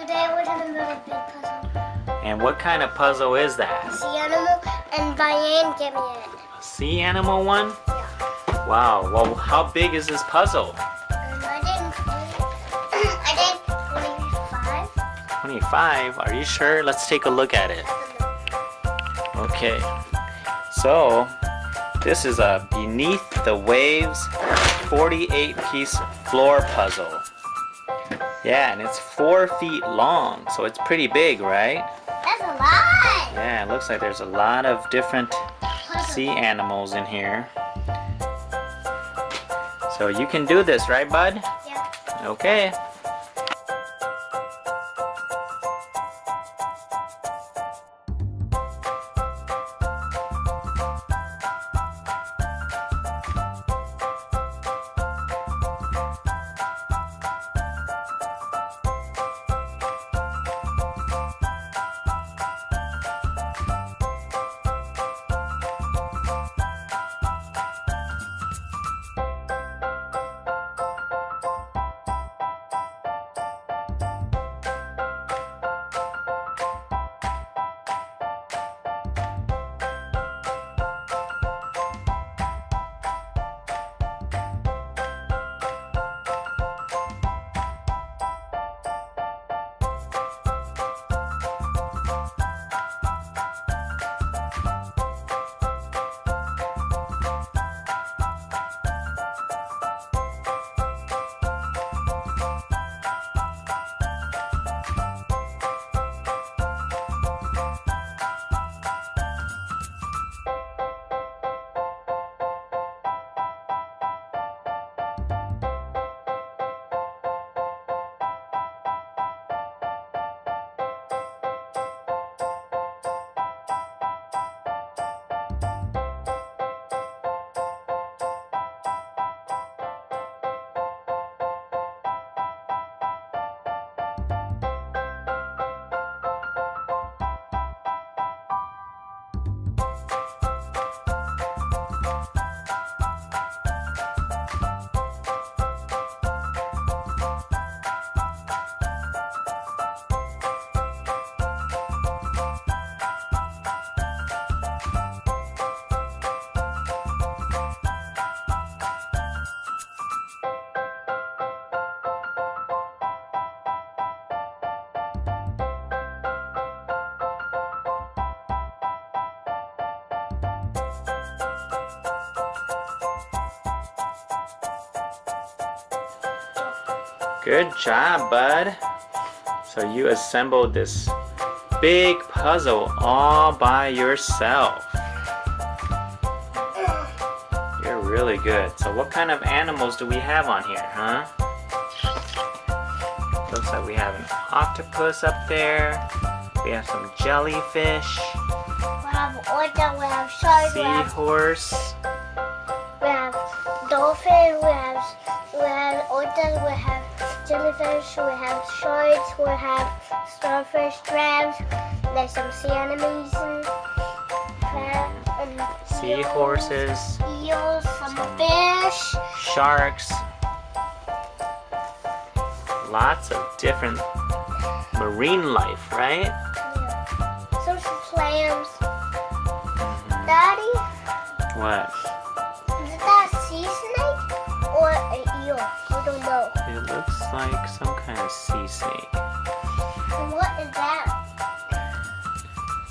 Today we're doing another big puzzle. And what kind of puzzle is that? Sea animal, and Diane gave me it. A sea animal one? Yeah. Wow, well how big is this puzzle? I did 25. 25? Are you sure? Let's take a look at it. Okay. So, this is a Beneath the Waves 48-piece floor puzzle. Yeah, and it's 4 feet long, so it's pretty big, right? That's a lot. Yeah, it looks like there's a lot of different sea animals in here. So you can do this, right, bud? Yeah. Okay. Good job, bud. So you assembled this big puzzle all by yourself. You're really good. So what kind of animals do we have on here, huh? Looks like we have an octopus up there. We have some jellyfish. We have orca, we have sharks, Seahorse. we have dolphin, we have orcas, we have jellyfish, we have sharks, we have starfish, crabs, there's some sea anemones and Seahorses. eels, some fish. Sharks. Lots of different marine life, right? Yeah. Some clams. Daddy, What? is that a sea snake or an eel? I don't know. It looks like some kind of sea snake. And what is that?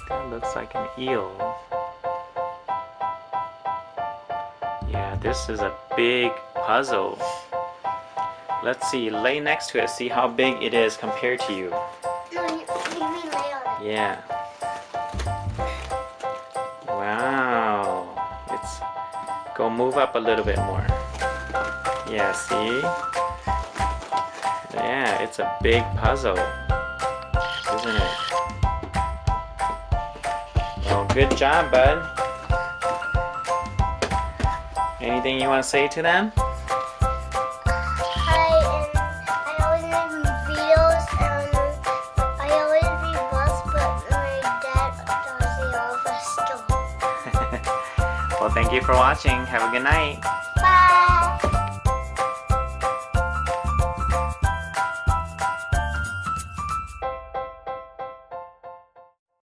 That looks like an eel. Yeah, this is a big puzzle. Let's see, lay next to it, see how big it is compared to you. No, you mean lay on it. Yeah. Wow. Go move up a little bit more. Yeah, see? Yeah, it's a big puzzle, isn't it? Well, good job, bud. Anything you want to say to them? I always make videos and I always read books, but my dad does the office still. Well, thank you for watching. Have a good night.